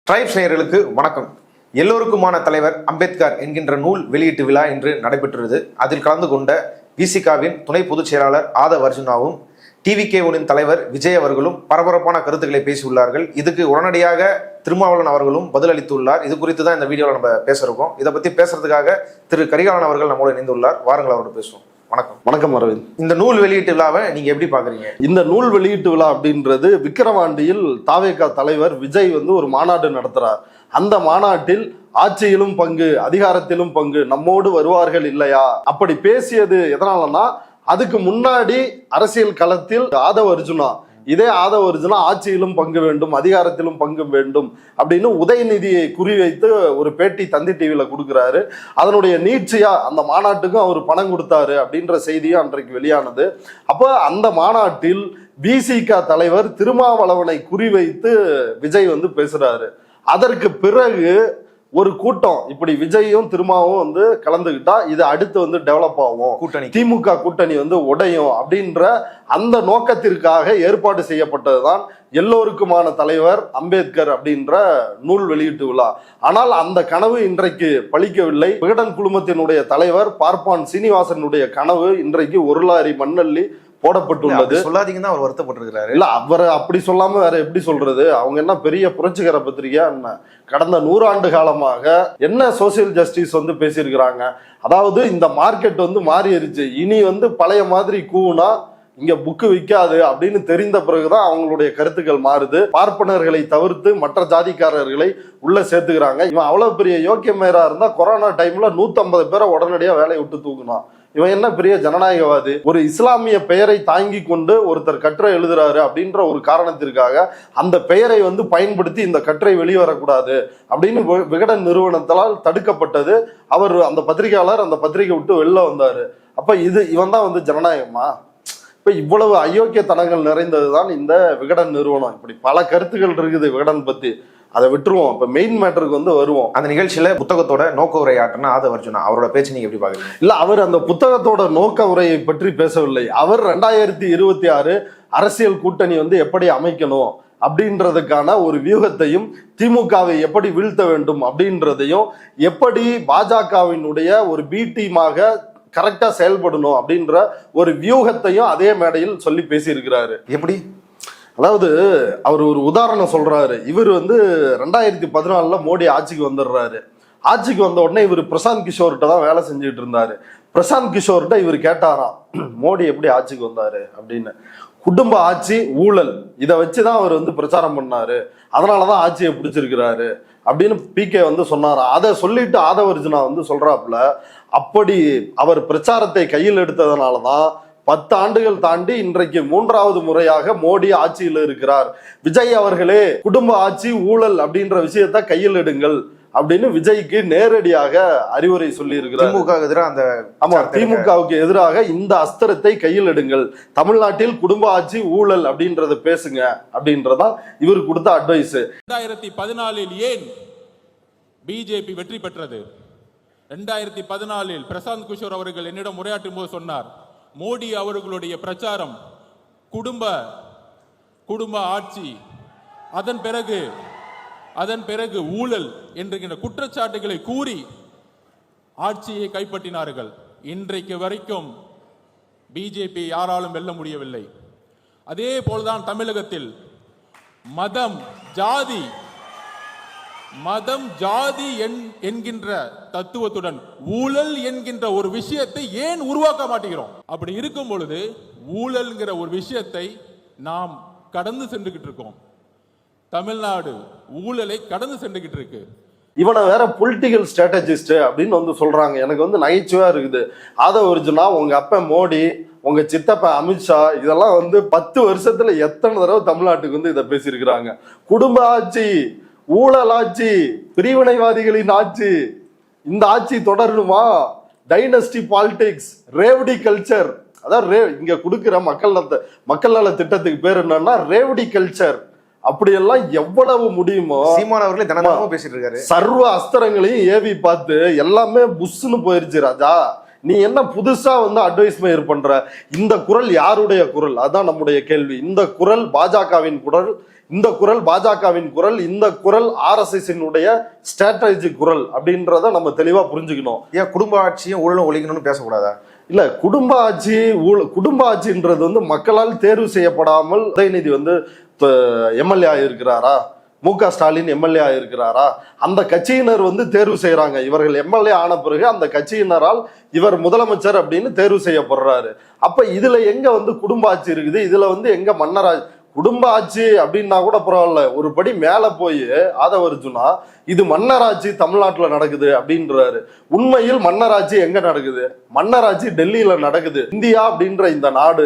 Tribes நேயர்களுக்கு வணக்கம். எல்லோருக்குமான தலைவர் அம்பேத்கர் என்கின்ற நூல் வெளியீட்டு விழா இன்று நடைபெற்றது. அதில் கலந்து கொண்ட விசிகாவின் துணை பொதுச் செயலாளர் ஆதவ் அர்ஜுனாவும் டிவிகே1 தலைவர் விஜய் அவர்களும் பரபரப்பான கருத்துக்களை பேசியுள்ளார்கள். இதுக்கு உடனடியாக திருமாவளவன் அவர்களும் பதிலளித்துள்ளார். இது குறித்து தான் இந்த வீடியோவில் நம்ம பேசுறோம். இதை பற்றி பேசுறதுக்காக திரு கரிகாலன் அவர்கள் நம்மோடு இணைந்துள்ளார். வாருங்கள் அவரோட பேசுவோம். வணக்கம். வணக்கம் அரவிந்த். இந்த நூல் வெளியீட்டு விழாவை நீங்க எப்படி பாக்குறீங்க? இந்த நூல் வெளியீட்டு விழா அப்படின்றது விக்கிரவாண்டியில் தாவேகா தலைவர் விஜய் ஒரு மாநாடு நடத்துறார். அந்த மாநாட்டில் ஆட்சியிலும் பங்கு, அதிகாரத்திலும் பங்கு, நம்மோடு வருவார்கள் இல்லையா அப்படி பேசியது எதனாலன்னா, அதுக்கு முன்னாடி அரசியல் களத்தில் ஆதவ் அர்ஜுனா ஆட்சியிலும் பங்கு வேண்டும், அதிகாரத்திலும் பங்கு வேண்டும் அப்படின்னு உதயநிதியை குறிவைத்து ஒரு பேட்டி தந்தி டிவியில கொடுக்குறாரு. அதனுடைய நீட்சியா அந்த மாநாட்டுக்கும் அவர் பணம் கொடுத்தாரு அப்படின்ற செய்தியும் அன்றைக்கு வெளியானது. அப்ப அந்த மாநாட்டில் விசிக தலைவர் திருமாவளவனை குறிவைத்து விஜய் பேசுறாரு. அதற்கு பிறகு ஒரு கூட்டம் இப்படி விஜயும் திருமாவும் கலந்துகிட்டா இது அடுத்து டெவலப் ஆகும், கூட்டணி திமுக கூட்டணி உடையும் அப்படின்ற அந்த நோக்கத்திற்காக ஏற்பாடு செய்யப்பட்டதுதான் எல்லோருக்குமான தலைவர் அம்பேத்கர் அப்படின்ற நூல் வெளியீட்டு விழா. ஆனால் அந்த கனவு இன்றைக்கு பலிக்கவில்லை. விகடன் குழுமத்தினுடைய தலைவர் பார்ப்பான் சீனிவாசனுடைய கனவு இன்றைக்கு ஒரு லாரி மண்ணள்ளி போடப்பட்டுள்ளது. சொல்லாதீங்கன்னா அவர் வருத்தப்பட்டிருக்கிறாரு. இல்ல, அவரை அப்படி சொல்லாம வேற எப்படி சொல்றது? அவங்க என்ன பெரிய புரட்சிகர பத்திரிகையா என்ன? கடந்த 100 ஆண்டு காலமாக என்ன சோசியல் ஜஸ்டிஸ் பேசியிருக்கிறாங்க. அதாவது இந்த மார்க்கெட் மாறிடுச்சு, இனி பழைய மாதிரி கூவுனா இங்க புக்கு விற்காது அப்படின்னு தெரிந்த பிறகுதான் அவங்களுடைய கருத்துக்கள் மாறுது. பார்ப்பனர்களை தவிர்த்து மற்ற ஜாதிக்காரர்களை உள்ள சேர்த்துக்கிறாங்க. இவன் அவ்வளவு பெரிய யோக்கியமேரா இருந்தா கொரோனா டைம்ல 150 பேரை உடனடியா வேலையை விட்டு தூக்குனான். இவன் என்ன பெரிய ஜனநாயகவாதி? ஒரு இஸ்லாமிய பெயரை தாங்கி கொண்டு ஒருத்தர் கட்டுரை எழுதுறாரு அப்படின்ற ஒரு காரணத்திற்காக அந்த பெயரை பயன்படுத்தி இந்த கட்டுரை வெளிவரக்கூடாது அப்படின்னு விகடன் நிறுவனத்தால் தடுக்கப்பட்டது. அவர் அந்த பத்திரிகையாளர் அந்த பத்திரிகை விட்டு வெளில வந்தாரு. அப்ப இவன் தான் ஜனநாயகமா? இப்ப இவ்வளவு அயோக்கியத்தனங்கள் நிறைந்ததுதான் இந்த விகடன் நிறுவனம். இப்படி பல கருத்துக்கள் இருக்குது விகடன் பத்தி, அதை விட்டுருவோம். இப்ப மெயின் மேட்டருக்கு வருவோம். அந்த நிகழ்ச்சியில புத்தகத்தோட நோக்க உரையாற்றின ஆதவ் அர்ஜுனா அவரோட பேச்சு நீங்க எப்படி பாக்குறீங்க? இல்ல, அவர் அந்த புத்தகத்தோட நோக்க உரையை பற்றி பேசவில்லை. அவர் 2026 அரசியல் கூட்டணி எப்படி அமைக்கணும் அப்படின்றதுக்கான ஒரு வியூகத்தையும், திமுகவை எப்படி வீழ்த்த வேண்டும் அப்படின்றதையும், எப்படி பாஜகவினுடைய ஒரு பி டீமாக கரெக்டா செயல்படணும் அப்படின்ற ஒரு வியூகத்தையும் அதே மேடையில் சொல்லி பேசியிருக்கிறாரு. எப்படி? அதாவது அவர் ஒரு உதாரணம் சொல்றாரு. இவர் 2014 மோடி ஆட்சிக்கு வந்துடுறாரு. ஆட்சிக்கு வந்த உடனே இவர் பிரசாந்த் கிஷோர்கிட்ட தான் வேலை செஞ்சுட்டு இருந்தாரு. பிரசாந்த் கிஷோர்கிட்ட இவர் கேட்டாராம், மோடி எப்படி ஆட்சிக்கு வந்தாரு அப்படின்னு. குடும்ப ஆட்சி, ஊழல், இதை வச்சுதான் அவர் பிரச்சாரம் பண்ணாரு, அதனாலதான் ஆட்சியை பிடிச்சிருக்கிறாரு அப்படின்னு பிகே சொன்னாராம். அதை சொல்லிட்டு ஆதவ் அர்ஜுனா சொல்றாப்புல, அப்படி அவர் பிரச்சாரத்தை கையில் எடுத்ததுனாலதான் 10 ஆண்டுகள் தாண்டி இன்றைக்கு 3வது முறையாக மோடி ஆட்சியில் இருக்கிறார். விஜய் அவர்களே, குடும்ப ஆட்சி, ஊழல் அப்படின்ற விஷயத்த கையில் எடுங்கள் அப்படின்னு விஜய்க்கு நேரடியாக அறிவுரை சொல்லி இருக்கிறார். திமுகவுக்கு எதிராக இந்த அஸ்திரத்தை கையில் எடுங்கள், தமிழ்நாட்டில் குடும்ப ஆட்சி, ஊழல் அப்படின்றத பேசுங்க அப்படின்றதான் இவர் கொடுத்த அட்வைஸ். 2014 ஏன் பிஜேபி வெற்றி பெற்றது? 2014 பிரசாந்த் கிஷோர் அவர்கள் என்னிடம் உரையாற்றும் போது சொன்னார், மோடி அவர்களுடைய பிரச்சாரம் குடும்ப ஆட்சி, அதன் பிறகு ஊழல் என்கின்ற குற்றச்சாட்டுகளை கூறி ஆட்சியை கைப்பற்றினார்கள். இன்றைக்கு வரைக்கும் பிஜேபி யாராலும் வெல்ல முடியவில்லை. அதே போல்தான் தமிழகத்தில் மதம் ஜாதி என்கின்ற தத்துவத்துடன் ஊழல் என்கின்ற ஒரு விஷயத்தை ஏன் உருவாக்க மாட்டேங்கிறோம்? அப்படி இருக்கும் பொழுது ஊழல்ங்கிற ஒரு விஷயத்தை நாம் கடந்து சென்றுகிட்டு இருக்கோம். தமிழ்நாடு ஊழலை கடந்து சென்றுகிட்டு இருக்கு. இவனை வேற பொலிட்டிக்கல் ஸ்ட்ராட்டஜிஸ்ட் அப்படின்னு சொல்றாங்க. எனக்கு நகைச்சுவையா இருக்குது. ஆதவ் அர்ஜுனா, உங்க அப்ப மோடி, உங்க சித்தப்ப அமித்ஷா, இதெல்லாம் 10 வருஷத்துல எத்தனை தடவை தமிழ்நாட்டுக்கு இதை பேசியிருக்கிறாங்க. குடும்ப ஆட்சி, ஊழல் ஆட்சி, பிரிவினைவாதிகளின் ஆட்சி, இந்த ஆட்சி தொடரணுமா? Dynasty politics, revdi culture. அதாவது இங்க கொடுக்கிற மக்கள் நல திட்டத்துக்கு பேர் என்னன்னா ரேவடி கல்ச்சர். அப்படியெல்லாம் எவ்வளவு முடியுமோ சீமான் அவர்களே தினமும் பேசிட்டு இருக்காரு. சர்வ அஸ்திரங்களையும் ஏவி பார்த்து எல்லாமே புஷ்னு போயிருச்சு ராஜா. நீ என்ன புதுசா வந்து அட்வைஸ்மெண்ட் பண்ற? இந்த குரல் யாருடைய குரல்? அதான் நம்முடைய கேள்வி. இந்த குரல் பாஜகவின் குரல், இந்த குரல் பாஜகவின் குரல், இந்த குரல் RSS-இனுடைய ஸ்ட்ராட்டஜி குரல் அப்படின்றத நம்ம தெளிவா புரிஞ்சுக்கணும். ஏன் குடும்ப ஆட்சியும் ஊழலும் ஒழிக்கணும்னு பேசக்கூடாதா? இல்ல, குடும்ப ஆட்சின்றது வந்து மக்களால் தேர்வு செய்யப்படாமல் உதயநிதி வந்து எம்எல்ஏ ஆயிருக்கிறாரா? மு.க. ஸ்டாலின் எம்எல்ஏ ஆயிருக்கிறாரா? அந்த கட்சியினர் வந்து தேர்வு செய்யறாங்க. இவர்கள் எம்எல்ஏ ஆன பிறகு அந்த கட்சியினரால் இவர் முதலமைச்சர் அப்படின்னு தேர்வு செய்யப்படுறாரு. அப்ப இதுல எங்க வந்து குடும்ப ஆட்சி இருக்குது? இதுல வந்து எங்க மன்னராட்சி? குடும்ப ஆட்சி அப்படின்னா கூட பரவாயில்ல, ஒரு படி மேல போய் ஆதவர்ஜுனா இது மன்னராட்சி தமிழ்நாட்டுல நடக்குது அப்படின்றாரு. உண்மையில் மன்னராட்சி எங்க நடக்குது? மன்னராட்சி டெல்லியில நடக்குது. இந்தியா அப்படின்ற இந்த நாடு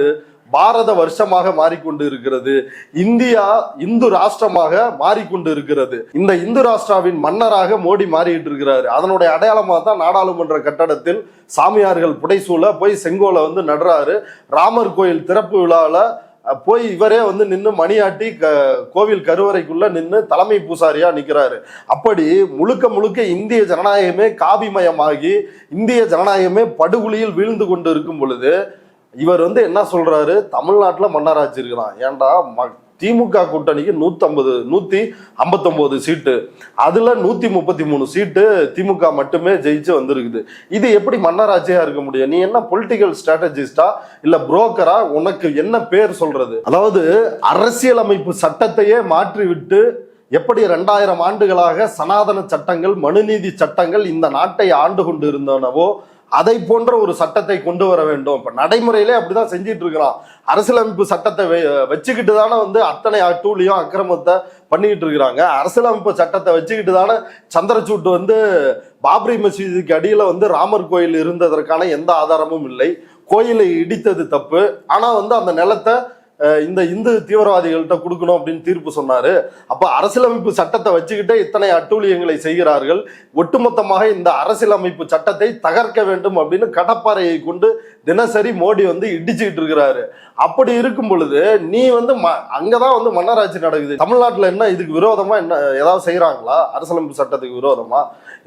பாரத வருஷமாக மாறிக்கொண்டு இருக்கிறது. இந்தியா இந்து ராஷ்டிரமாக மாறிக்கொண்டு இருக்கிறது. இந்த இந்து ராஷ்டிராவின் மன்னராக மோடி மாறிட்டு இருக்கிறாரு. அதனுடைய அடையாளமா தான் நாடாளுமன்ற கட்டடத்தில் சாமியார்கள் புடைசூழ போய் செங்கோலை வந்து நடுறாரு. ராமர் கோயில் திறப்பு விழாவில் போய் இவரே வந்து நின்று மணியாட்டி கோவில் கருவறைக்குள்ள நின்று தலைமை பூசாரியா நிக்கிறாரு. அப்படி முழுக்க முழுக்க இந்திய ஜனநாயகமே காவிமயமாகி இந்திய ஜனநாயகமே படுகொலியில் வீழ்ந்து கொண்டு இருக்கும் பொழுது இவர் வந்து என்ன சொல்றாரு? தமிழ்நாட்டுல மன்னராட்சி இருக்கிறான். ஏன்டா, திமுக கூட்டணிக்கு 159 சீட்டு, அதுல 133 சீட்டு திமுக மட்டுமே ஜெயிச்சு வந்திருக்குது. இது எப்படி மன்னராட்சியா இருக்க முடியும்? நீ என்ன பொலிட்டிக்கல் ஸ்ட்ராட்டஜிஸ்டா இல்ல புரோக்கரா? உனக்கு என்ன பேர் சொல்றது? அதாவது அரசியலமைப்பு சட்டத்தையே மாற்றி விட்டு எப்படி 2000 ஆண்டுகளாக சனாதன சட்டங்கள், மனுநீதி சட்டங்கள் இந்த நாட்டை ஆண்டு கொண்டு இருந்தனவோ அதை போன்ற ஒரு சட்டத்தை கொண்டு வர வேண்டும். இப்ப நடைமுறையிலே அப்படிதான் செஞ்சிட்டு இருக்கிறான். அரசியலமைப்பு சட்டத்தை வச்சுக்கிட்டு தானே வந்து அத்தனை அட்டூழியம் அக்கிரமத்தை பண்ணிக்கிட்டு இருக்கிறாங்க. அரசியலமைப்பு சட்டத்தை வச்சுக்கிட்டு தானே சந்திரசூட் வந்து பாபரி மசீதுக்கு அடியில வந்து ராமர் கோயில் இருந்ததற்கான எந்த ஆதாரமும் இல்லை. கோயிலை இடித்தது தப்பு, ஆனா வந்து அந்த நிலத்தை இந்த இந்து தீவிரவாதிகள்கிட்ட கொடுக்கணும் அப்படின்னு தீர்ப்பு சொன்னாரு. அப்ப அரசியலமைப்பு சட்டத்தை வச்சுக்கிட்டே இத்தனை அட்டூழியங்களை செய்கிறார்கள். ஒட்டுமொத்தமாக இந்த அரசியலமைப்பு சட்டத்தை தகர்க்க வேண்டும் அப்படின்னு கடப்பாறையை கொண்டு தினசரி மோடி வந்து இடிச்சுக்கிட்டு இருக்கிறாரு. அப்படி இருக்கும் பொழுது நீ வந்து அங்கதான் வந்து மன்னராட்சி நடக்குது. தமிழ்நாட்டுல என்ன இதுக்கு விரோதமா என்ன ஏதாவது செய்யறாங்களா? அரசியலமைப்பு சட்டத்துக்கு விரோதமா?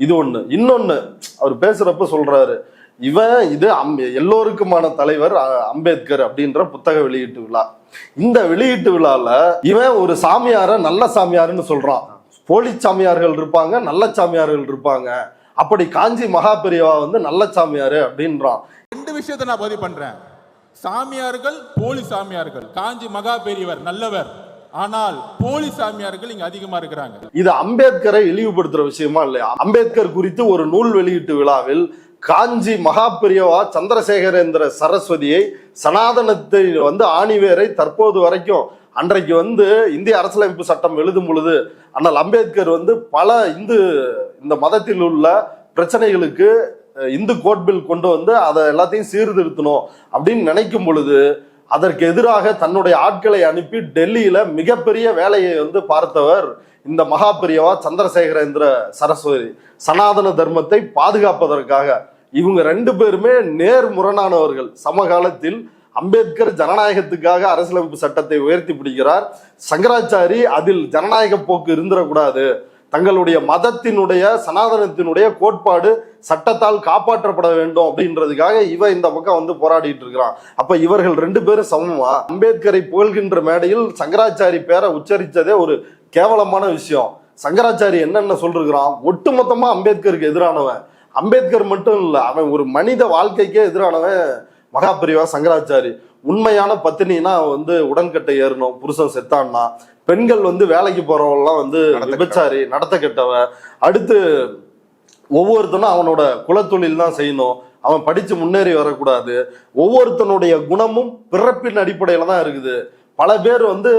இது ஒண்ணு. இன்னொன்னு, அவர் பேசுறப்ப சொல்றாரு, இது எல்லோருக்குமான தலைவர் அம்பேத்கர் அப்படின்ற புத்தக வெளியீட்டு விழா. இந்த வெளியீட்டு விழால இவன் ஒரு சாமியார நல்ல சாமியாருன்னு சொல்றான். போலி சாமியார்கள் இருப்பாங்க, நல்ல சாமியார்கள் இருப்பாங்க. அப்படி காஞ்சி மகா பெரியவா வந்து நல்ல சாமியாரு அப்படின்றான். 2 விஷயத்தை நான் பதிவு பண்றேன். சாமியார்கள் போலி சாமியார்கள், காஞ்சி மகா பெரியவர் நல்லவர், ஆனால் போலி சாமியார்கள் இங்க அதிகமா இருக்கிறாங்க. இது அம்பேத்கரை இழிவுபடுத்துற விஷயமா இல்லையா? அம்பேத்கர் குறித்து ஒரு நூல் வெளியீட்டு விழாவில் காஞ்சி மகா பெரியவா சந்திரசேகரேந்திர சரஸ்வதியை சனாதனத்தை வந்து ஆணிவேரை தற்போது வரைக்கும் அன்றைக்கு வந்து இந்திய அரசியலமைப்பு சட்டம் எழுதும் பொழுது அண்ணல் அம்பேத்கர் வந்து பல இந்த மதத்தில் உள்ள பிரச்சனைகளுக்கு இந்து கோட் பில் கொண்டு வந்து அதை எல்லாத்தையும் சீர்திருத்தணும் அப்படின்னு நினைக்கும் பொழுது அதற்கு எதிராக தன்னுடைய ஆட்களை அனுப்பி டெல்லியில மிகப்பெரிய வேலையை வந்து பார்த்தவர் இந்த மகா பெரியவா சந்திரசேகரேந்திர சரஸ்வதி. சனாதன தர்மத்தை பாதுகாப்பதற்காக இவங்க 2 பேருமே நேர்முரணானவர்கள். சமகாலத்தில் அம்பேத்கர் ஜனநாயகத்துக்காக அரசியலமைப்பு சட்டத்தை உயர்த்தி பிடிக்கிறார். சங்கராச்சாரி அதில் ஜனநாயக போக்கு இருந்துடக்கூடாது, தங்களுடைய மதத்தினுடைய சனாதனத்தினுடைய கோட்பாடு சட்டத்தால் காப்பாற்றப்பட வேண்டும் அப்படின்றதுக்காக இந்த பக்கம் வந்து போராடிட்டு இருக்கிறான். அப்ப இவர்கள் 2 பேரும் சமமா? அம்பேத்கரை புகழ்கின்ற மேடையில் சங்கராச்சாரி பேரை உச்சரித்ததே ஒரு கேவலமான விஷயம். சங்கராச்சாரி என்னென்ன சொல்றான்? ஒட்டுமொத்தமா அம்பேத்கருக்கு எதிரானவன். அம்பேத்கர் மட்டும் இல்ல, அவன் ஒரு மனித வாழ்க்கைக்கே எதிரானவன் மகா பெரியவா சங்கராச்சாரி. உண்மையான பத்தினினா வந்து உடன்கட்டை ஏறணும், புருஷன் செத்தான்னா. பெண்கள் வந்து வேலைக்கு போறவங்கலாம் வந்து விபச்சாரி, நடத்த கெட்டவ. அடுத்து ஒவ்வொருத்தனும் அவனோட குலத்தொழில் தான் செய்யணும், அவன் படிச்சு முன்னேறி வரக்கூடாது. ஒவ்வொருத்தனுடைய குணமும் பிறப்பின் அடிப்படையில தான் இருக்குது. பல பேர் வந்து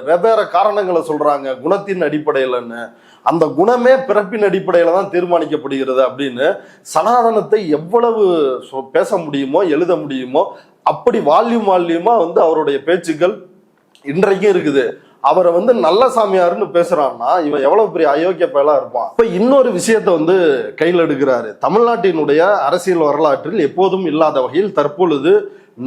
வெவ்வேறு காரணங்களை சொல்றாங்க குணத்தின் அடிப்படையிலன்னு. அந்த குணமே பிறப்பின் அடிப்படையில தான் தீர்மானிக்கப்படுகிறது அப்படின்னு சனாதனத்தை எவ்வளவு பேச முடியுமோ எழுத முடியுமோ அப்படி வால்யூமா வந்து அவருடைய பேச்சுக்கள் இன்றைக்கும் இருக்குது. அவரை வந்து நல்ல சாமியாருன்னு பேசுறான்னா இவன் எவ்வளவு பெரிய அயோக்கிய பயலா இருப்பான். இப்ப இன்னொரு விஷயத்த வந்து கையில் எடுக்கிறாரு. தமிழ்நாட்டினுடைய அரசியல் வரலாற்றில் எப்போதும் இல்லாத வகையில் தற்பொழுது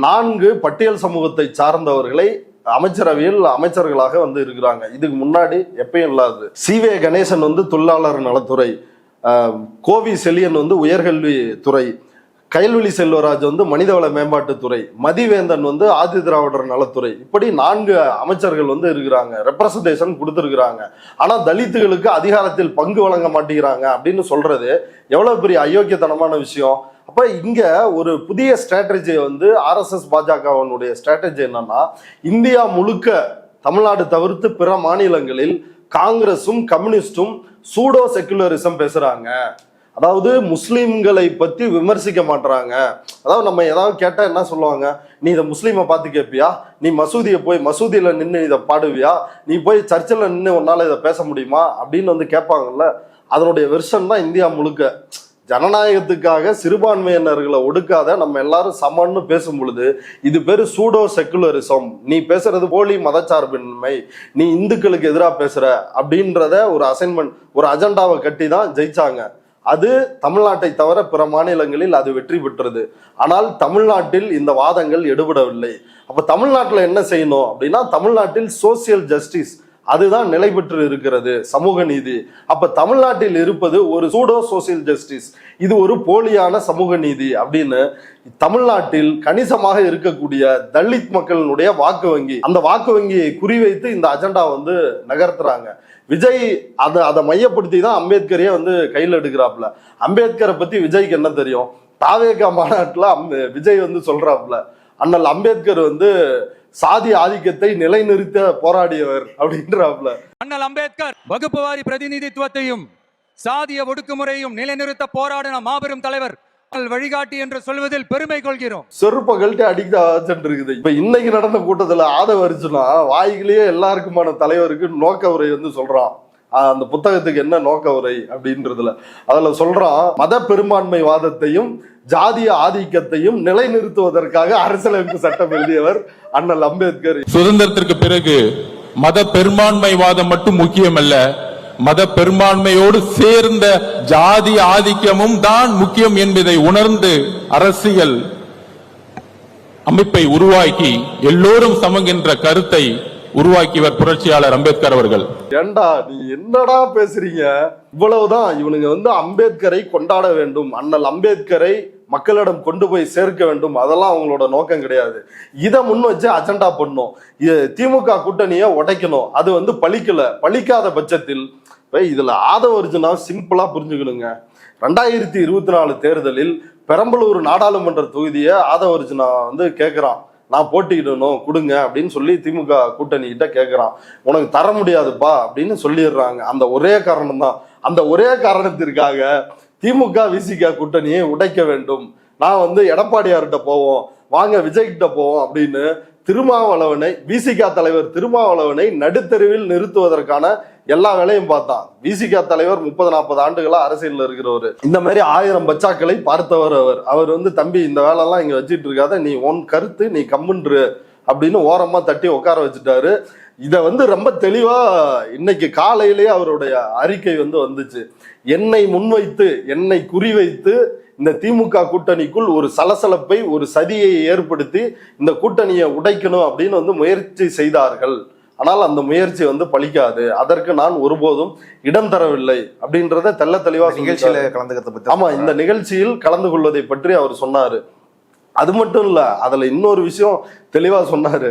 4 பட்டியல் சமூகத்தை சார்ந்தவர்களை அமைச்சரவையில் அமைச்சர்களாக வந்து இருக்கிறாங்க. இதுக்கு முன்னாடி எப்பயும் இல்லாது. சி.வே. கணேசன் வந்து தொழிலாளர் நலத்துறை, கோவி செலியன் வந்து உயர்கல்வி துறை, கயல்விழி செல்வராஜ் வந்து மனிதவள மேம்பாட்டுத்துறை, மதிவேந்தன் வந்து ஆதி திராவிடர் நலத்துறை, இப்படி 4 அமைச்சர்கள் வந்து இருக்கிறாங்க, ரெப்ரசன்டேஷன் கொடுத்துருக்குறாங்க. ஆனா தலித்துகளுக்கு அதிகாரத்தில் பங்கு வழங்க மாட்டேங்கிறாங்க அப்படின்னு சொல்றது எவ்வளவு பெரிய அயோக்கியத்தனமான விஷயம். அப்ப இங்க ஒரு புதிய ஸ்ட்ராட்டஜி வந்து RSS பாஜகவனுடைய ஸ்ட்ராட்டஜி என்னன்னா, இந்தியா முழுக்க தமிழ்நாடு தவிர்த்து பிற மாநிலங்களில் காங்கிரஸும் கம்யூனிஸ்டும் சூடோ செக்குலரிசம் பேசுறாங்க. அதாவது முஸ்லீம்களை பத்தி விமர்சிக்க மாட்டாங்க. அதாவது நம்ம ஏதாவது கேட்டா என்ன சொல்லுவாங்க, நீ இதை முஸ்லீமை பார்த்து கேட்பியா, நீ மசூதியில நின்று இதை பாடுவியா, நீ போய் சர்ச்சில் நின்று உன்னால இதை பேச முடியுமா அப்படின்னு வந்து கேட்பாங்கல்ல. அதனுடைய வெர்ஷன் தான் இந்தியா முழுக்க. ஜனநாயகத்துக்காக சிறுபான்மையினர்களை ஒடுக்காத நம்ம எல்லாரும் சமன்னு பேசும் பொழுது இது பேரு சூடோ செக்குலரிசம், நீ பேசுறது போலி மதச்சார்பின்மை, நீ இந்துக்களுக்கு எதிராக பேசுற அப்படின்றத ஒரு அசைன்மெண்ட், ஒரு அஜெண்டாவை கட்டி தான் ஜெயிச்சாங்க. அது தமிழ்நாட்டை தவிர பிற மாநிலங்களில் அது வெற்றி பெற்றது. ஆனால் தமிழ்நாட்டில் இந்த வாதங்கள் எடுபடவில்லை. அப்ப தமிழ்நாட்டில் என்ன செய்யணும் அப்படின்னா, தமிழ்நாட்டில் சோசியல் ஜஸ்டிஸ் அதுதான் நிலை பெற்று இருக்கிறது, சமூக நீதி. அப்ப தமிழ்நாட்டில் இருப்பது ஒரு சூடோ சோசியல் ஜஸ்டிஸ், இது ஒரு போலியான சமூக நீதி அப்படின்னு தமிழ்நாட்டில் கணிசமாக இருக்கக்கூடிய தலித் மக்களினுடைய வாக்கு வங்கி, அந்த வாக்கு வங்கியை குறிவைத்து இந்த அஜெண்டா வந்து நகர்த்துறாங்க. விஜய் அதை மையப்படுத்தி தான் அம்பேத்கரையே வந்து கையில் எடுக்கிறாப்புல. அம்பேத்கரை பத்தி விஜய்க்கு என்ன தெரியும்? தாவேகா மாநாட்டுல விஜய் வந்து சொல்றாப்புல, அண்ணல் அம்பேத்கர் வந்து சாதி ஆதிக்கத்தை நிலைநிறுத்த போராடியவர் அப்படின்றாப்புல. அண்ணல் அம்பேத்கர் வகுப்புவாரி பிரதிநிதித்துவத்தையும் சாதிய ஒடுக்குமுறையும் நிலைநிறுத்த போராடின மாபெரும் தலைவர், வழிகாட்டி என்று சொல்வதில் பெருமை கொள்கிறோம். செருப்பகள்கிட்ட அடிக்ட் இருக்குது. இப்ப இன்னைக்கு நடந்த கூட்டத்துல ஆதவ அர்ஜுனா வாய்கிலேயே எல்லாருக்குமான தலைவருக்கு நோக்க உரை வந்து சொல்றான். அந்த புத்தகத்துக்கு என்ன நோக்க உரை அப்படின்றதுல அதுல சொல்றான், மத பெரும்பான்மை வாதத்தையும் ஜாதிய ஆதிக்கத்தையும் நிலைநிறுத்துவதற்காக அரசியலமைப்பு சட்டம் எழுதியவர் அண்ணல் அம்பேத்கர். சுதந்திரத்திற்கு பிறகு மத பெரும்பான்மை வாதம் மட்டும் முக்கியம் அல்ல, மத பெரும்பான்மையோடு சேர்ந்த ஜாதி ஆதிக்கமும் தான் முக்கியம் என்பதை உணர்ந்து அரசியல் அமைப்பை உருவாக்கி எல்லோரும் சமங்கின்ற கருத்தை உருவாக்கியவர் புரட்சியாளர் அம்பேத்கர் அவர்கள். ஏண்டா நீ என்னடா பேசுறீங்க? இவ்வளவுதான். இவனுங்க வந்து அம்பேத்கரை கொண்டாட வேண்டும், அண்ணல் அம்பேத்கரை மக்களிடம் கொண்டு போய் சேர்க்க வேண்டும், அதெல்லாம் அவங்களோட நோக்கம் கிடையாது. இதை முன் வச்சு அஜெண்டா பண்ணும், திமுக கூட்டணியை உடைக்கணும். அது வந்து பலிக்காத பட்சத்தில் இதுல ஆதவ அர்ஜுனா சிம்பிளா புரிஞ்சுக்கணுங்க. 2024 தேர்தலில் பெரம்பலூர் நாடாளுமன்ற தொகுதியை ஆதவ அர்ஜுனா வந்து கேட்கிறான், நான் போட்டியிடணும் கொடுங்க அப்படின்னு சொல்லி திமுக கூட்டணி கிட்ட கேட்கிறான். உனக்கு தர முடியாதுப்பா அப்படின்னு சொல்லிடுறாங்க. அந்த ஒரே காரணம் தான். அந்த ஒரே காரணத்திற்காக திமுக விசிக கூட்டணியை உடைக்க வேண்டும், நான் வந்து எடப்பாடியார்கிட்ட போவோம், வாங்க விஜய்கிட்ட போவோம் அப்படின்னு திருமாவளவனை, விசிக தலைவர் திருமாவளவனை நடுத்தெருவில் நிறுத்துவதற்கான எல்லா வேலையும் பார்த்தான். விசிக தலைவர் 30-40 ஆண்டுகளா அரசியல்ல இருக்கிறவர். இந்த மாதிரி 1000 பச்சாக்களை பார்த்தவர் அவர் வந்து, தம்பி இந்த வேலையெல்லாம் இங்க வச்சிட்டு இருக்காத, நீ உன் கருத்து நீ கம்முன்று அப்படின்னு ஓரமா தட்டி உட்கார வச்சுட்டாரு. இத வந்து ரொம்ப தெளிவா இன்னைக்கு காலையிலேயே அவருடைய அறிக்கை வந்து வந்துச்சு. என்னை முன்வைத்து, என்னை குறிவைத்து இந்த திமுக கூட்டணிக்குள் ஒரு சலசலப்பை, ஒரு சதியை ஏற்படுத்தி இந்த கூட்டணியை உடைக்கணும் அப்படின்னு வந்து முயற்சி செய்தார்கள். ஆனால் அந்த முயற்சி வந்து பலிக்காது, அதற்கு நான் ஒருபோதும் இடம் தரவில்லை அப்படின்றத தெள்ள தெளிவா நிகழ்ச்சியில கலந்துக்கிறத பத்தி. ஆமா, இந்த நிகழ்ச்சியில் கலந்து கொள்வதை பற்றி அவர் சொன்னாரு. அது மட்டும் இல்ல, அதுல இன்னொரு விஷயம் தெளிவா சொன்னாரு.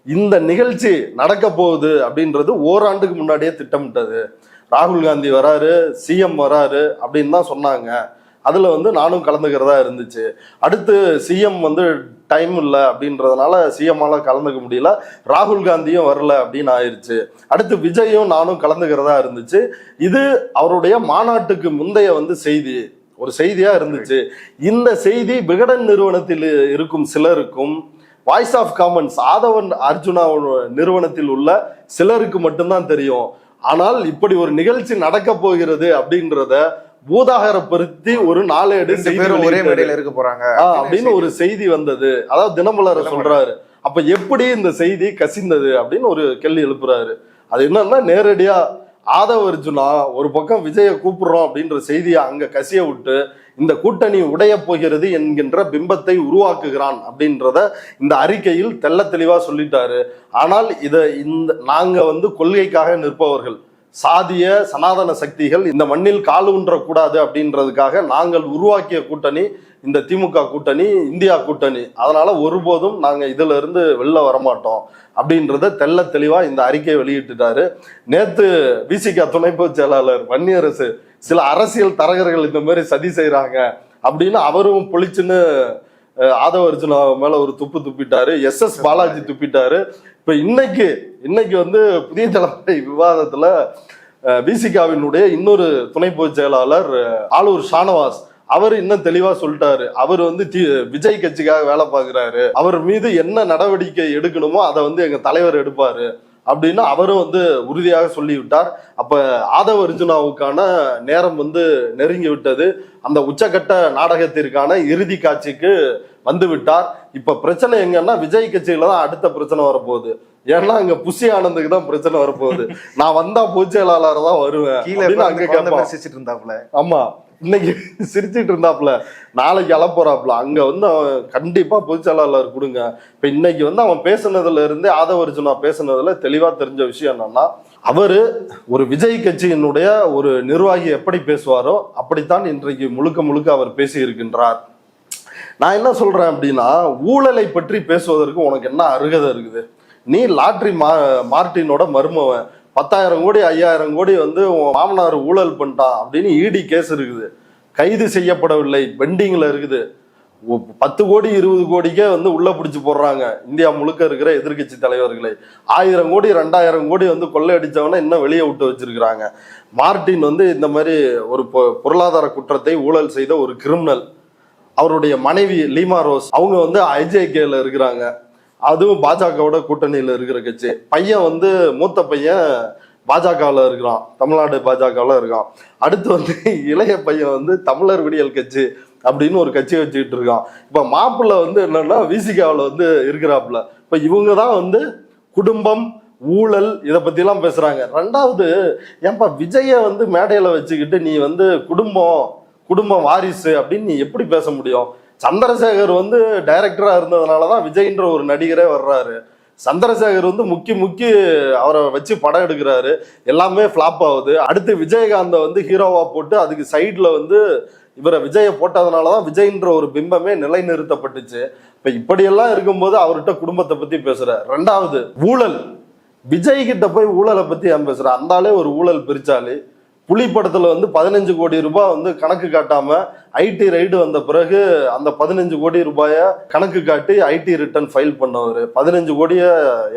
இந்த நிகழ்ச்சி நடக்க போகுது அப்படின்றது ஓராண்டுக்கு முன்னாடியே திட்டமிட்டது. ராகுல் காந்தி வராரு, சிஎம் வராரு அப்படின்னு தான் சொன்னாங்க. அதுல வந்து நானும் கலந்துக்கிறதா இருந்துச்சு. அடுத்து சிஎம் வந்து டைம் இல்லை அப்படின்றதுனால சிஎம்மால கலந்துக்க முடியல, ராகுல் காந்தியும் வரல அப்படின்னு ஆயிடுச்சு. அடுத்து விஜயும் நானும் கலந்துக்கிறதா இருந்துச்சு. இது அவருடைய மாநாட்டுக்கு முந்தைய வந்து ஒரு செய்தியா இருந்துச்சு. இந்த செய்தி விகடன் நிறுவனத்தில் இருக்கும் சிலருக்கும், வாய்ஸ் ஆஃப் காமன்ஸ் ஆதவன் அர்ஜுனா நிறுவனத்தில் உள்ள சிலருக்கு மட்டும்தான் தெரியும். ஆனால் இப்படி ஒரு நிகழ்ச்சி நடக்க போகிறது அப்படின்றத பூதாகரப்படுத்தி ஒரு நாளேடு ஒரே மேடையில இருக்க போறாங்க அப்படின்னு ஒரு செய்தி வந்தது. அதாவது தினமலர் சொல்றாரு. அப்ப எப்படி இந்த செய்தி கசிந்தது அப்படின்னு ஒரு கேள்வி எழுப்புறாரு. அது என்னன்னா, நேரடியா ஆதவ அர்ஜுனா ஒரு பக்கம் விஜயை கூப்பிடுறோம் அப்படின்ற செய்தியை அங்க கசிய விட்டு இந்த கூட்டணி உடைய போகிறது என்கின்ற பிம்பத்தை உருவாக்குகிறான் அப்படின்றத இந்த அறிக்கையில் தெள்ள தெளிவா சொல்லிட்டாரு. ஆனால் நாங்க வந்து கொள்கைக்காக நிற்பவர்கள், சாதிய சனாதன சக்திகள் இந்த மண்ணில் கால் ஊன்ற கூடாது அப்படின்றதுக்காக நாங்கள் உருவாக்கிய கூட்டணி இந்த திமுக கூட்டணி இந்தியா கூட்டணி, அதனால ஒருபோதும் நாங்க இதுல இருந்து வெளில வரமாட்டோம் அப்படின்றத தெள்ள தெளிவா இந்த அறிக்கையை வெளியிட்டுட்டாரு. நேத்து விசிக துணை பொதுச் செயலாளர் வன்னியரசு சில அரசியல் தரகர்கள் இந்த மாதிரி சதி செய்யறாங்க அப்படின்னு அவரும் பொழிச்சுன்னு ஆதவ அர்ஜுனா மேல ஒரு துப்பிட்டாரு. எஸ் பாலாஜி துப்பிட்டாரு. இப்ப இன்னைக்கு வந்து புதிய தலைமுறை விவாதத்துல விசிகாவினுடைய இன்னொரு துணை பொதுச் செயலாளர் ஆலூர் ஷானவாஸ் அவர் இன்னும் தெளிவா சொல்லிட்டாரு. அவர் வந்து விஜய் கட்சிக்காக வேலை பார்க்கிறாரு, அவர் மீது என்ன நடவடிக்கை எடுக்கணுமோ அதை வந்து எங்க தலைவர் எடுப்பாரு அப்படின்னு அவரும் வந்து உறுதியாக சொல்லிவிட்டார். அப்ப ஆதவ அர்ஜுனாவுக்கான நேரம் வந்து நெருங்கி விட்டது. அந்த உச்சகட்ட நாடகத்திற்கான இறுதி காட்சிக்கு வந்து விட்டார். இப்ப பிரச்சனை எங்கன்னா விஜய் கட்சியில தான் அடுத்த பிரச்சனை வரப்போகுது. ஏன்னா அங்க புஷி ஆனந்துக்கு தான் பிரச்சனை வரப்போகுது. நான் வந்தா பொதுச் செயலாளர் தான் வருவேன் அங்க கேட்பாப்ல. ஆமா, இன்னைக்கு சிரிச்சிட்டு இருந்தாப்புல, நாளைக்கு அலப்போறாப்புல. அங்க வந்து அவன் கண்டிப்பா பொதுச் செயலாளர் கொடுங்க. இப்ப இன்னைக்கு வந்து அவன் பேசுனதுல இருந்தே ஆதவ அர்ஜுனா பேசுனதுல தெளிவா தெரிஞ்ச விஷயம் என்னன்னா, அவரு ஒரு விஜய் கட்சியினுடைய ஒரு நிர்வாகி எப்படி பேசுவாரோ அப்படித்தான் இன்றைக்கு முழுக்க அவர் பேசி இருக்கின்றார். நான் என்ன சொல்றேன் அப்படின்னா, ஊழலை பற்றி பேசுவதற்கு உனக்கு என்ன அருகதை இருக்குது? நீ லாட்ரி மார்ட்டினோட மருமவன், 10,000 கோடி 5,000 கோடி வந்து உன் மாமனார் ஊழல் பண்ணிட்டான் அப்படின்னு இடி கேஸ் இருக்குது, கைது செய்யப்படவில்லை, பெண்டிங்ல இருக்குது. 10 கோடி 20 கோடிக்கே வந்து உள்ள பிடிச்சு போடுறாங்க இந்தியா முழுக்க இருக்கிற எதிர்கட்சி தலைவர்களை. 1000 கோடி 2000 கோடி வந்து கொள்ளையடிச்சவன இன்னும் வெளியே விட்டு வச்சிருக்கிறாங்க. மார்ட்டின் வந்து இந்த மாதிரி ஒரு பொருளாதார குற்றத்தை ஊழல் செய்த ஒரு கிரிமினல். அவருடைய மனைவி லீமா ரோஸ் அவங்க வந்து ஐஜேகேல இருக்கிறாங்க, அதுவும் பாஜகவோட கூட்டணியில இருக்கிற கட்சி. பையன் வந்து மூத்த பையன் பாஜகவில் இருக்கிறான், தமிழ்நாடு பாஜகவில் இருக்கான். அடுத்து வந்து இளைய பையன் வந்து தமிழர் விடியல் கட்சி அப்படின்னு ஒரு கட்சி வச்சுக்கிட்டு இருக்கான். இப்ப மாப்பிள்ள வந்து என்னன்னா விசிகாவில் வந்து இருக்கிறாப்புல. இப்ப இவங்க தான் வந்து குடும்பம் ஊழல் இதை பத்தி எல்லாம் பேசுறாங்க. ரெண்டாவது, ஏன்பா விஜய வந்து மேடையில வச்சுக்கிட்டு நீ வந்து குடும்பம் வாரிசு அப்படின்னு நீ எப்படி பேச முடியும்? சந்திரசேகர் வந்து டைரக்டரா இருந்ததுனாலதான் விஜய்ன்ற ஒரு நடிகரே வர்றாரு. சந்திரசேகர் வந்து முக்கி அவரை வச்சு படம் எடுக்கிறாரு, எல்லாமே ஃபிளாப் ஆகுது. அடுத்து விஜயகாந்த வந்து ஹீரோவா போட்டு அதுக்கு சைட்ல வந்து இவரை விஜய போட்டதுனாலதான் விஜய்ன்ற ஒரு பிம்பமே நிலைநிறுத்தப்பட்டுச்சு. இப்ப இப்படியெல்லாம் இருக்கும்போது அவர்கிட்ட குடும்பத்தை பத்தி பேசுற. ரெண்டாவது, ஊழல். விஜய் கிட்ட போய் ஊழலை பத்தி ஏன் பேசுற? அந்தாலே ஒரு ஊழல் பிரிச்சாலே. புலி படத்துல வந்து 15 கோடி ரூபாய் வந்து கணக்கு காட்டாம ஐடி ரைடு வந்த பிறகு அந்த 15 கோடி ரூபாய கணக்கு காட்டி ஐடி ரிட்டர்ன் ஃபைல் பண்ணவர், 15 கோடிய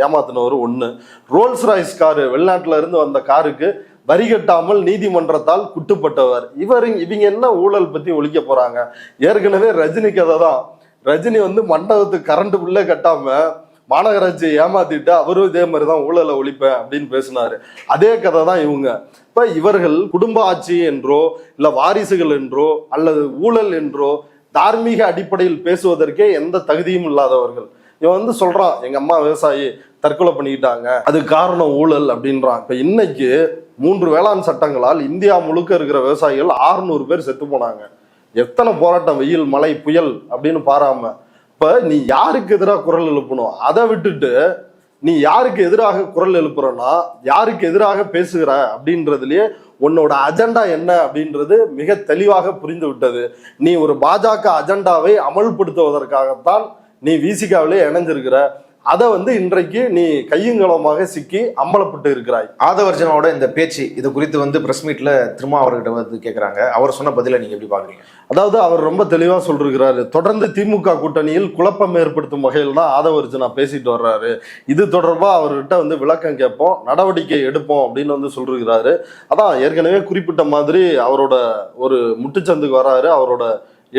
ஏமாத்தினவர் ஒண்ணு. ரோல்ஸ் ராய்ஸ் காரு, வெளிநாட்டுல இருந்து வந்த காருக்கு வரி கட்டாமல் நீதிமன்றத்தால் குட்டுப்பட்டவர். இவங்க என்ன ஊழல் பத்தி ஒழிக்க போறாங்க? ஏற்கனவே ரஜினி கதை தான். ரஜினி வந்து மண்டபத்துக்கு கரண்ட் பில்லே கட்டாம மாநகராட்சியை ஏமாத்திட்டு அவரும் இதே மாதிரிதான் ஊழலை ஒழிப்பேன் அப்படின்னு பேசினாரு. அதே கதை தான் இவங்க. இப்ப இவர்கள் குடும்ப ஆட்சி என்றோ இல்ல வாரிசுகள் என்றோ அல்லது ஊழல் என்றோ தார்மீக அடிப்படையில் பேசுவதற்கே எந்த தகுதியும் இல்லாதவர்கள். இவன் வந்து சொல்றான், எங்க அம்மா விவசாயி தற்கொலை பண்ணிக்கிட்டாங்க, அது காரணம் ஊழல் அப்படின்றான். இப்ப இன்னைக்கு 3 வேளாண் சட்டங்களால் இந்தியா முழுக்க இருக்கிற விவசாயிகள் 600 பேர் செத்து போனாங்க. எத்தனை போராட்டம், வெயில் மழை புயல் அப்படின்னு பாராம. இப்ப நீ யாருக்கு எதிராக குரல் எழுப்பணும்? அதை விட்டுட்டு நீ யாருக்கு எதிராக குரல் எழுப்புறன்னா, யாருக்கு எதிராக பேசுகிற அப்படின்றதுலயே உன்னோட அஜெண்டா என்ன அப்படின்றது மிக தெளிவாக புரிந்து விட்டது. நீ ஒரு பாஜக அஜெண்டாவை அமல்படுத்துவதற்காகத்தான் நீ விசிகாவிலே இணைஞ்சிருக்கிற. அதை வந்து இன்றைக்கு நீ கையுங்களமாக சிக்கி அம்பலப்பட்டு இருக்கிறாய். ஆதவ அர்ஜுனாவோட இந்த பேச்சு இது குறித்து வந்து பிரஸ் மீட்ல திரும்ப அவர்கிட்ட வந்து கேட்கறாங்க. அவர் சொன்ன பதில நீங்க எப்படி பாக்குறீங்க? அதாவது அவர் ரொம்ப தெளிவா சொல்றாரு, தொடர்ந்து திமுக கூட்டணியில் குழப்பம் ஏற்படுத்தும் வகையில் தான் ஆதவ அர்ஜுனா பேசிட்டு வர்றாரு. இது தொடர்பா அவர்கிட்ட வந்து விளக்கம் கேட்போம், நடவடிக்கை எடுப்போம் அப்படின்னு வந்து சொல்றாரு. அதான் ஏற்கனவே குறிப்பிட்ட மாதிரி அவரோட ஒரு முட்டுச்சந்துக்கு வராரு, அவரோட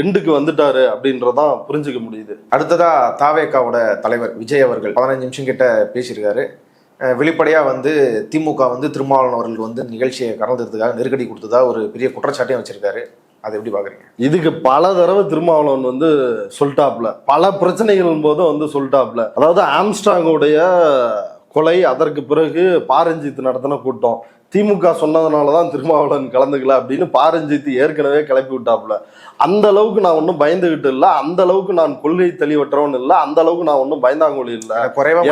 எண்டுக்கு வந்துட்டாரு அப்படின்றதான் புரிஞ்சுக்க முடியுது. அடுத்ததா தாவேகாவோட தலைவர் விஜய் அவர்கள் 15 நிமிஷம் கிட்ட பேசியிருக்காரு. வெளிப்படையா வந்து திமுக வந்து திருமாவளவன் அவர்களுக்கு வந்து நிகழ்ச்சியை கலந்ததுக்காக நெருக்கடி கொடுத்ததா ஒரு பெரிய குற்றச்சாட்டையும் வச்சிருக்காரு. அதை எப்படி பாக்குறீங்க? இதுக்கு பல தடவை திருமாவளவன் வந்து சொல்லிட்டாப்ல, பல பிரச்சனைகள் போதும் வந்து சொல்லிட்டாப்ல. அதாவது ஆம்ஸ்ட்ராங்கோடைய கொலை, அதற்கு பிறகு பாரஞ்சித் நடத்தின கூட்டம், திமுக சொன்னதுனாலதான் திருமாவளவன் கலந்துக்கல அப்படின்னு பாரஞ்சித்து ஏற்கனவே கிளப்பி விட்டாப்புல. அந்த அளவுக்கு நான் ஒன்றும் பயந்துகிட்டு இல்லை, அந்த அளவுக்கு நான் கொள்கை தெளிவற்றவன் இல்லை, அந்த அளவுக்கு நான் ஒன்றும் பயந்தாங்கொழி இல்லை.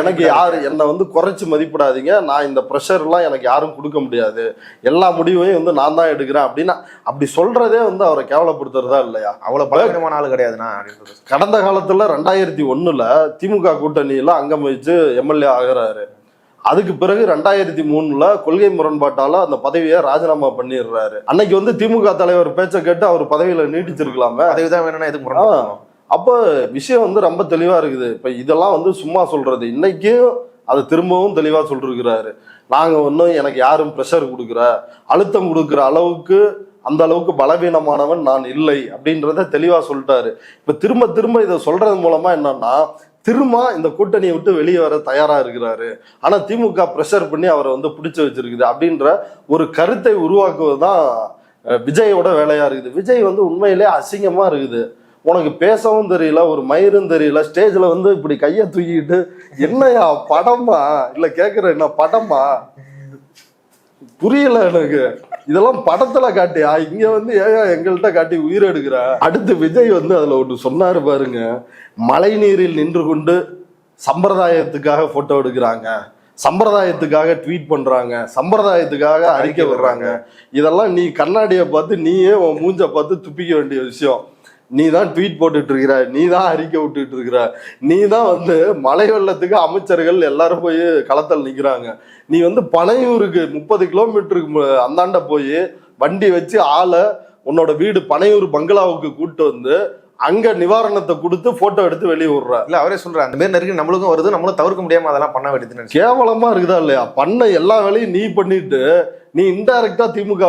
எனக்கு யாரு என்னை வந்து குறைச்சு மதிப்பிடாதீங்க, நான் இந்த ப்ரெஷர் எல்லாம் எனக்கு யாரும் கொடுக்க முடியாது, எல்லா முடிவையும் வந்து நான் தான் எடுக்கிறேன் அப்படின்னா அப்படி சொல்றதே வந்து அவரை கேவலப்படுத்துறதா இல்லையா? அவ்வளவு பலவீனமான ஆள் கிடையாதுன்னா. கடந்த காலத்துல 2001 திமுக கூட்டணியில அங்கம் வச்சு எம்எல்ஏ ஆகிறாரு. அதுக்கு பிறகு 2003 கொள்கை முரண்பாட்டால அந்த பதவியை ராஜினாமா பண்ணிடுறாரு. அன்னைக்கு வந்து திமுக தலைவர் பேச்ச கேட்டு அவர் பதவியில நீட்டிச்சிருக்கலாமே. பதவிதான் வேணும்னா எதுக்கு? அப்ப விஷயம் வந்து ரொம்ப தெளிவா இருக்குது. இப்ப இதெல்லாம் வந்து சும்மா சொல்றது, இன்னைக்கும் அதை திரும்பவும் தெளிவா சொல்லிருக்கிறாரு. நாங்க ஒன்னும் எனக்கு யாரும் ப்ரெஷர் கொடுக்குற அழுத்தம் கொடுக்குற அளவுக்கு அந்த அளவுக்கு பலவீனமானவன் நான் இல்லை அப்படின்றத தெளிவா சொல்லிட்டாரு. இப்ப திரும்ப திரும்ப இதை சொல்றது மூலமா என்னன்னா, திரும்ப இந்த கூட்டணியை விட்டு வெளியே வர தயாரா இருக்கிறாரு, ஆனா திமுக ப்ரெஷர் பண்ணி அவரை வந்து பிடிச்சு வச்சிருக்குது அப்படின்ற ஒரு கருத்தை உருவாக்குவதுதான் விஜயோட வேலையா இருக்குது. விஜய் வந்து உண்மையிலே அசிங்கமா இருக்குது. உனக்கு பேசவும் தெரியல, ஒரு மயிரும் தெரியல, ஸ்டேஜ்ல வந்து இப்படி கையை தூக்கிட்டு என்னையா படமா இல்ல கேக்குற என்ன படமா புரியல எனக்கு. இதெல்லாம் படத்துல காட்டியா, இங்க வந்து ஏன் எங்கள்கிட்ட காட்டி உயிரை எடுக்கிற? அடுத்து விஜய் வந்து அதுல ஒன்று சொன்னாரு பாருங்க, மழை நீரில் நின்று கொண்டு சம்பிரதாயத்துக்காக போட்டோ எடுக்கிறாங்க, சம்பிரதாயத்துக்காக ட்வீட் பண்றாங்க, சம்பிரதாயத்துக்காக அறிக்கை விடுறாங்க. இதெல்லாம் நீ கண்ணாடியை பார்த்து நீயே உன் மூஞ்ச பார்த்து துப்பிக்க வேண்டிய விஷயம். நீ தான் ட்வீட் போட்டுட்டு இருக்கிற, நீ தான் அறிக்கை விட்டுட்டு இருக்கிற, நீ தான் வந்து மழை வெள்ளத்துக்கு அமைச்சர்கள் எல்லாரும் போய் களத்தில் நிற்கிறாங்க. நீ வந்து பனையூருக்கு 30 கிலோமீட்டருக்கு அந்தாண்ட போய் வண்டி வச்சு ஆளை உன்னோட வீடு பனையூர் பங்களாவுக்கு கூப்பிட்டு வந்து அங்க நிவாரணத்தை கொடுத்து போட்டோ எடுத்து வெளியே விடுற. இல்ல அவரே சொல்ற அந்த மாதிரி நெருக்கி நம்மளுக்கும் வருது, நம்மளும் தவிர்க்க முடியாம அதெல்லாம் பண்ண வேண்டியது. கேவலமா இருக்குதா இல்லையா? பண்ண எல்லா வேலையும் நீ பண்ணிட்டு நீ இன்டைரக்டா திமுக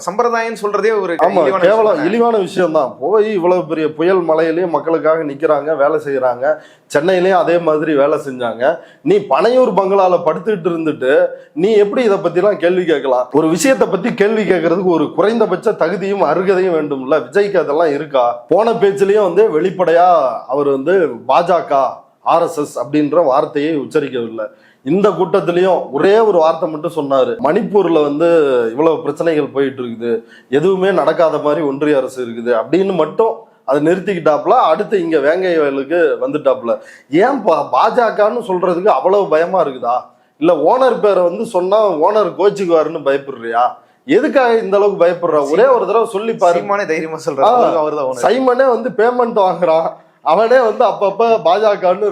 சம்பிரதாயம் சொல்றதே ஒரு கேவலம் இழிவான விஷயம் தான். போய் இவ்வளவு பெரிய புயல் மலையிலயும் மக்களுக்காக நிக்கிறாங்க, வேலை செய்யறாங்க. சென்னையிலயும் அதே மாதிரி வேலை செஞ்சாங்க. நீ பனையூர் பங்களால படுத்துட்டு இருந்துட்டு நீ எப்படி இதை பத்தி எல்லாம் கேள்வி கேட்கலாம்? ஒரு விஷயத்தை பத்தி கேள்வி கேட்கறதுக்கு ஒரு குறைந்தபட்ச தகுதியும் அருகதையும் வேண்டும்ல. விஜய்க்கு அதெல்லாம் இருக்கா? போன பேச்சிலையும் வந்து வெளிப்படையா அவர் வந்து பாஜக RSS அப்படின்ற வார்த்தையை உச்சரிக்கவில்லை. இந்த கூட்டத்திலையும் ஒரே ஒரு வார்த்தை மட்டும் சொன்னாரு, மணிப்பூர்ல வந்து இவ்வளவு பிரச்சனைகள் போயிட்டு இருக்குது, எதுவுமே நடக்காத மாதிரி ஒன்றிய அரசு இருக்குது அப்படின்னு மட்டும் அதை நிறுத்திக்கிட்டாப்புல. அடுத்து இங்க வேங்கை வயலுக்கு வந்துட்டாப்புல. ஏன் பாஜகன்னு சொல்றதுக்கு அவ்வளவு பயமா இருக்குதா? இல்ல ஓனர் பேரை வந்து சொன்னா ஓனர் கோச்சுக்குவாருன்னு பயப்படுறியா? எதுக்காக இந்த அளவுக்கு பயப்படுறா? ஒரே ஒரு தடவை சொல்லி பாரு. தைரியமா சொல்றான். சைமனே வந்து பேமெண்ட் வாங்குறான், அவனே வந்து அப்பப்ப பாஜகன்னு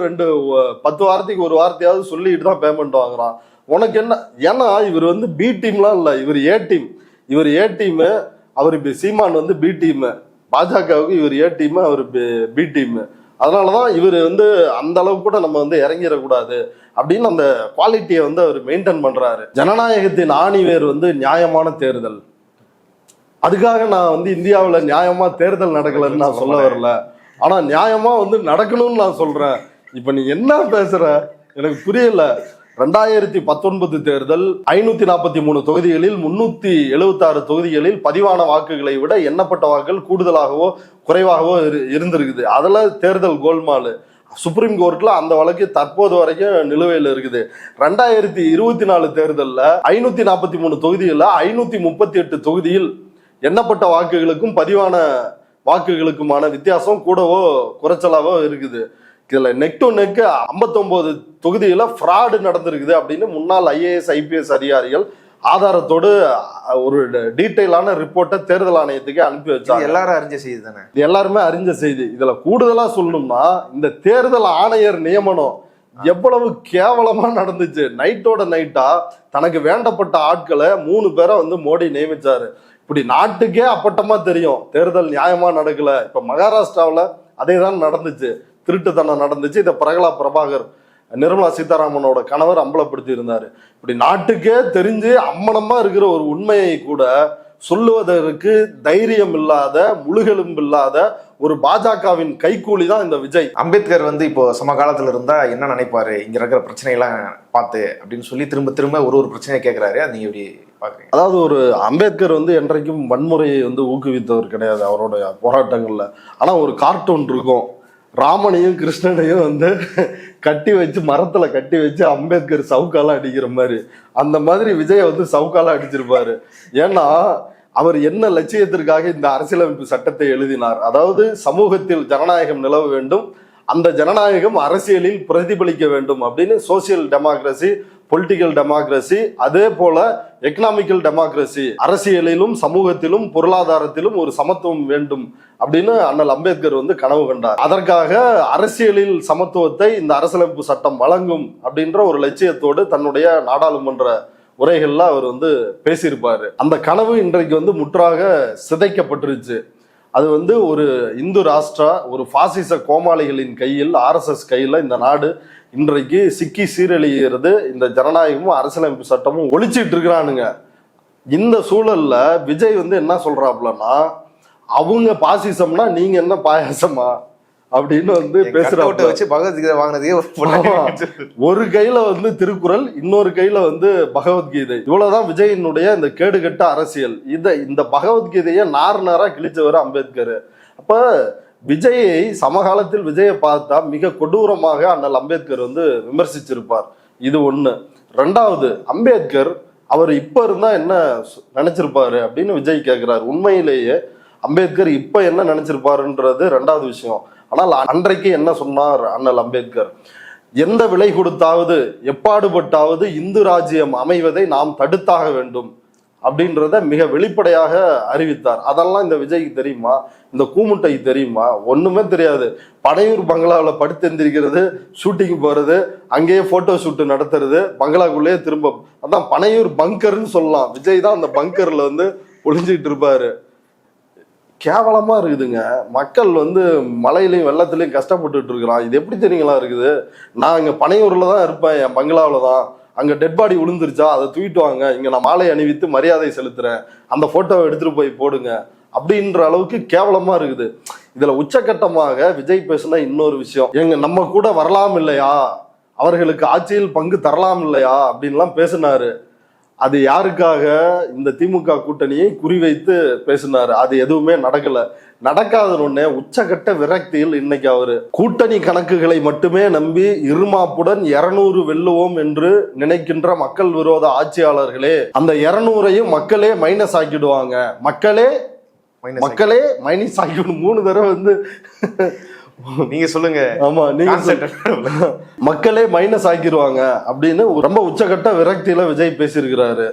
10 வாரத்துக்கு ஒரு வார்த்தையாவது சொல்லிட்டு தான் பேமெண்ட் வாங்குறான். உனக்கு என்ன? ஏன்னா இவர் வந்து பி டீம்லாம் இல்லை, இவர் ஏ டீம். இவர் ஏ டீம், அவர் சீமான் வந்து பி டீம். பாஜகவுக்கு இவர் ஏ டீம், அவர் பி டீம். அதனாலதான் இவர் வந்து அந்த அளவுக்கு கூட நம்ம வந்து இறங்கிடக்கூடாது அப்படின்னு அந்த குவாலிட்டியை வந்து அவர் மெயின்டைன் பண்றாரு. ஜனநாயகத்தின் ஆணிவேர் வந்து நியாயமான தேர்தல். அதுக்காக நான் வந்து இந்தியாவில் நியாயமா தேர்தல் நடக்கலன்னு நான் சொல்ல வரல, ஆனா நியாயமா வந்து நடக்கணும்னு நான் சொல்றேன். இப்ப நீ என்ன பேசுற எனக்கு புரியல. 2019 தேர்தல் 543 தொகுதிகளில் 376 தொகுதிகளில் பதிவான வாக்குகளை விட எண்ணப்பட்ட வாக்குகள் கூடுதலாகவோ குறைவாகவோ இருந்திருக்குது. அதுல தேர்தல் கோல்மாலு. சுப்ரீம் கோர்ட்ல அந்த வழக்கு தற்போது வரைக்கும் நிலுவையில் இருக்குது. 2024 தேர்தல்ல 543 தொகுதிகளில் 538 தொகுதியில் எண்ணப்பட்ட வாக்குகளுக்கும் பதிவான வாக்குகளுக்குமான வித்தியாசம் கூடவோ குறைச்சலாவோ இருக்குது. இதுல நெக் டு நெக் 59 தொகுதியில ஃப்ராடு நடந்திருக்குது அப்படின்னு முன்னாள் IAS IPS அதிகாரிகள் ஆதாரத்தோடு ஒரு டீட்டெயிலான ரிப்போர்ட்டை தேர்தல் ஆணையத்துக்கு அனுப்பி வச்சாங்க. எல்லாரும் அறிஞ்ச செய்தி தானே, இது எல்லாருமே அறிஞ்ச செய்தி. இதுல கூடுதலா சொல்லணும்னா இந்த தேர்தல் ஆணையர் நியமனம் எவ்வளவு கேவலமா நடந்துச்சு. நைட்டோட நைட்டா தனக்கு வேண்டப்பட்ட ஆட்களை 3 பேரை வந்து மோடி நியமிச்சாரு. இப்படி நாட்டுக்கே அப்பட்டமா தெரியும் தேர்தல் நியாயமா நடக்கல. இப்ப மகாராஷ்டிராவில் அதே தான் நடந்துச்சு, திருட்டுத்தனம் நடந்துச்சு. இதை பிரகலா பிரபாகர் நிர்மலா சீதாராமனோட கணவர் அம்பலப்படுத்தி இருந்தாரு. இப்படி நாட்டுக்கே தெரிஞ்சு அம்மனமா இருக்கிற ஒரு உண்மையை கூட சொல்லுவதற்கு தைரியம் இல்லாத, முழுகெலும்பு இல்லாத ஒரு பாஜகவின் கைக்கூலி தான் இந்த விஜய். அம்பேத்கர் வந்து இப்போ சமகாலத்துல இருந்தா என்ன நினைப்பாரு இங்க இருக்கிற பிரச்சனையெல்லாம் பார்த்து அப்படின்னு சொல்லி திரும்ப திரும்ப ஒரு பிரச்சனையை கேட்கிறாரு. அது நீங்க எப்படி பாக்குறீங்க? அதாவது ஒரு அம்பேத்கர் வந்து என்றைக்கும் வன்முறையை வந்து ஊக்குவித்தவர் கிடையாது அவருடைய போராட்டங்கள்ல. ஆனா ஒரு கார்ட்டூன் இருக்கும், ராமனையும் கிருஷ்ணனையும் வந்து கட்டி வச்சு மரத்துல கட்டி வச்சு அம்பேத்கர் சவுக்கால அடிக்கிற மாதிரி அந்த மாதிரி விஜய வந்து சவுக்கால அடிச்சிருப்பாரு. ஏன்னா அவர் என்ன லட்சியத்திற்காக இந்த அரசியலமைப்பு சட்டத்தை எழுதினார், அதாவது சமூகத்தில் ஜனநாயகம் நிலவ வேண்டும், அந்த ஜனநாயகம் அரசியலில் பிரதிபலிக்க வேண்டும் அப்படின்னு சோசியல் டெமோக்ரஸி, பொலிட்டிக்கல் டெமோக்ரஸி, அதே போல எக்கனாமிக்கல் டெமோக்ரஸி, அரசியலிலும் சமூகத்திலும் பொருளாதாரத்திலும் ஒரு சமத்துவம் வேண்டும் அப்படின்னு அண்ணல் அம்பேத்கர் வந்து கனவு கண்டார். அதற்காக அரசியலில் சமத்துவத்தை இந்த அரசியலமைப்பு சட்டம் வழங்கும் அப்படின்ற ஒரு லட்சியத்தோடு தன்னுடைய நாடாளுமன்ற உரைகள்ல அவர் வந்து பேசியிருப்பாரு. அந்த கனவு இன்றைக்கு வந்து முற்றாக சிதைக்கப்பட்டுருச்சு. அது வந்து ஒரு இந்து ராஷ்டிரா, ஒரு பாசிச கோமாளிகளின் கையில், RSS கையில இந்த நாடு இன்றைக்கு சிக்கி சீரழிகிறது. இந்த ஜனநாயகமும் அரசியலமைப்பு சட்டமும் ஒழிச்சிட்டு இருக்கிறானுங்க. இந்த சூழல்ல விஜய் வந்து என்ன சொல்றாப்லன்னா, அவங்க பாசிசம்னா நீங்க என்ன பாயாசமா அப்படின்னு வந்து பேசுறாங்க. வச்சு பகவத்கீதை வாங்கினதே ஒரு கையில வந்து திருக்குறள், இன்னொரு கையில வந்து பகவத்கீதை. இவ்வளவுதான் விஜயினுடைய இந்த கேடுகட்ட அரசியல். இந்த பகவத்கீதையை நாரா கிழிச்சவர் அம்பேத்கர். அப்ப விஜயை சமகாலத்தில் விஜயை பார்த்தா மிக கொடூரமாக அண்ணல் அம்பேத்கர் வந்து விமர்சிச்சிருப்பார். இது ஒண்ணு. ரெண்டாவது, அம்பேத்கர் அவர் இப்ப இருந்தா என்ன நினைச்சிருப்பாரு அப்படின்னு விஜய் கேட்கிறாரு. உண்மையிலேயே அம்பேத்கர் இப்ப என்ன நினைச்சிருப்பாருன்றது ரெண்டாவது விஷயம். ஆனால் அன்றைக்கு என்ன சொன்னார் அண்ணல் அம்பேத்கர், எந்த விலை கொடுத்தாவது எப்பாடுபட்டாவது இந்து ராஜ்யம் அமைவதை நாம் தடுத்தாக வேண்டும் அப்படின்றத மிக வெளிப்படையாக அறிவித்தார். அதெல்லாம் இந்த விஜய்க்கு தெரியுமா, இந்த கூமுட்டைக்கு தெரியுமா? ஒண்ணுமே தெரியாது. பனையூர் பங்களாவில் படுத்தெந்திருக்கிறது, ஷூட்டிங் போறது, அங்கேயே போட்டோ ஷூட் நடத்துறது, பங்களாக்குள்ளேயே திரும்ப, அதான் பனையூர் பங்கர்ன்னு சொல்லலாம். விஜய் தான் அந்த பங்கர்ல வந்து ஒளிஞ்சிட்டு இருப்பாரு. கேவலமா இருக்குதுங்க. மக்கள் வந்து மழையிலையும் வெள்ளத்திலையும் கஷ்டப்பட்டுட்டு இருக்கிறான். இது எப்படி தெரியுங்களா இருக்குது? நான் இங்க பனையூர்ல தான் இருப்பேன், என் பங்களாவில தான். அங்க டெட் பாடி விழுந்துருச்சா, அதை தூக்கிட்டு வாங்க, இங்க நான் மாலை அணிவித்து மரியாதை செலுத்துறேன், அந்த போட்டோவை எடுத்துட்டு போய் போடுங்க அப்படின்ற அளவுக்கு கேவலமா இருக்குது. இதுல உச்சகட்டமாக விஜய் பேசுன இன்னொரு விஷயம், நம்ம கூட வரலாம் இல்லையா, அவர்களுக்கு ஆட்சியில் பங்கு தரலாம் இல்லையா அப்படின்லாம் பேசினாரு. அது யாருக்காக? இந்த திமுக கூட்டணியை குறிவைத்து பேசினாரு. அது எதுவுமே நடக்கல. நடக்காதனொன்னே உச்சகட்ட விரக்தியில் இன்னைக்கு அவரு கூட்டணி கணக்குகளை மட்டுமே நம்பி இருமாப்புடன் 200 வெல்லுவோம் என்று நினைக்கின்ற மக்கள் விரோத ஆட்சியாளர்களே, அந்த 200ஐயும் மக்களே மைனஸ் ஆக்கிடுவாங்க. மக்களே மைனஸ் ஆக்கிடும். 3 தடவை வந்து நீங்க சொல்லுங்க. ஆமா, நீங்க மக்களே மைனஸ் ஆக்கிடுவாங்க அப்படின்னு ரொம்ப உச்சகட்ட விரக்தியில விஜய் பேசியிருக்கிறாரு.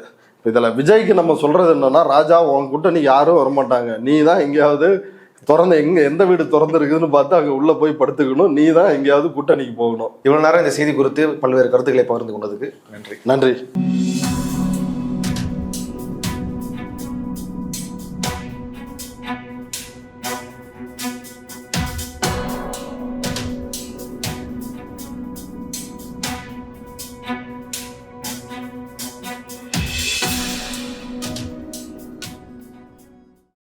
இதுல விஜய்க்கு நம்ம சொல்றது என்னன்னா, ராஜா உன் கூட்டணி யாரும் வரமாட்டாங்க, நீ தான் எங்கேயாவது திறந்து, எந்த வீடு திறந்து இருக்குதுன்னு பார்த்து அங்க உள்ள போய் படுத்துக்கணும், நீ தான் எங்கேயாவது கூட்டணிக்கு போகணும். இவ்வளவு நேரம் இந்த செய்தி குறித்து பல்வேறு கருத்துக்களை பகிர்ந்து கொண்டதுக்கு நன்றி.